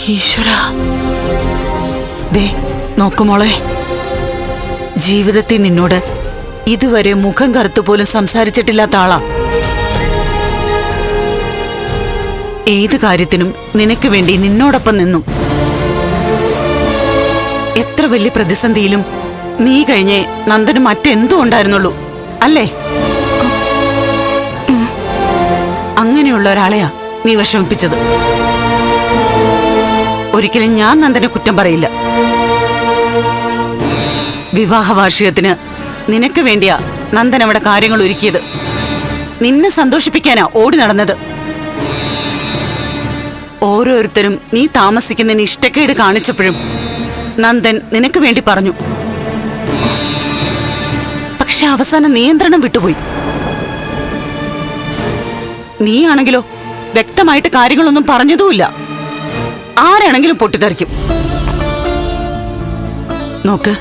ഈശ്വരാ, ദേ നോക്കുമോളെ, ജീവിതത്തിൽ നിന്നോട് ഇതുവരെ മുഖം കറുത്തു പോലും സംസാരിച്ചിട്ടില്ലാത്ത ആളാ. ഏത് കാര്യത്തിനും നിനക്ക് വേണ്ടി നിന്നോടൊപ്പം നിന്നു. എത്ര വലിയ പ്രതിസന്ധിയിലും നീ കഴിഞ്ഞേ നന്ദന് മറ്റെന്തോ ഉണ്ടായിരുന്നുള്ളൂ അല്ലേ? അങ്ങനെയുള്ള ഒരാളെയാ നീ വിഷമിപ്പിച്ചത്. ഒരിക്കലും ഞാൻ നന്ദനെ കുറ്റം പറയില്ല. വിവാഹ വാർഷികത്തിന് നിനക്ക് വേണ്ടിയാ നന്ദൻ അവിടെ കാര്യങ്ങൾ ഒരുക്കിയത്. നിന്നെ സന്തോഷിപ്പിക്കാനാ ഓടി നടന്നത്. ഓരോരുത്തരും നീ താമസിക്കുന്നതിന് ഇഷ്ടക്കേട് കാണിച്ചപ്പോഴും നന്ദൻ നിനക്ക് വേണ്ടി പറഞ്ഞു. പക്ഷെ അവസാനം നിയന്ത്രണം വിട്ടുപോയി. നീയാണെങ്കിലോ വ്യക്തമായിട്ട് കാര്യങ്ങളൊന്നും പറഞ്ഞതുമില്ല. ആരാണെങ്കിലും പൊട്ടിത്തെറിക്കും. നോക്ക്,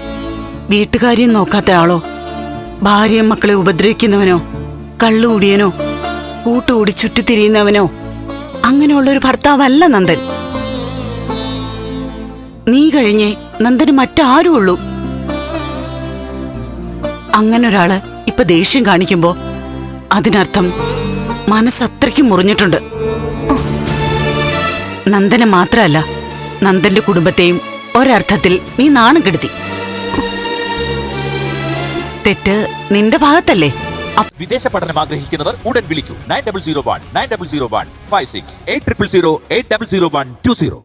വീട്ടുകാരിയും നോക്കാത്ത ആളോ, ഭാര്യയും മക്കളെ ഉപദ്രവിക്കുന്നവനോ, കള്ളുകൂടിയനോ, കൂട്ടുകൂടി ചുറ്റിത്തിരിയുന്നവനോ അങ്ങനെയുള്ളൊരു ഭർത്താവല്ല നന്ദൻ. നീ കഴിഞ്ഞേ നന്ദന് മറ്റാരും ഉള്ളൂ. അങ്ങനൊരാള് ഇപ്പൊ ദേഷ്യം കാണിക്കുമ്പോ അതിനർത്ഥം മനസ്സത്രയ്ക്കും മുറിഞ്ഞിട്ടുണ്ട്. നന്ദനെ മാത്രമല്ല, നന്ദന്റെ കുടുംബത്തെയും ഒരർത്ഥത്തിൽ നീ നാണം കെടുത്തി. തെറ്റ് നിന്റെ ഭാഗത്തല്ലേ? വിദേശ പഠനം ആഗ്രഹിക്കുന്നവർ ഉടൻ വിളിക്കൂ 9001 9001 56 8000 8001 20.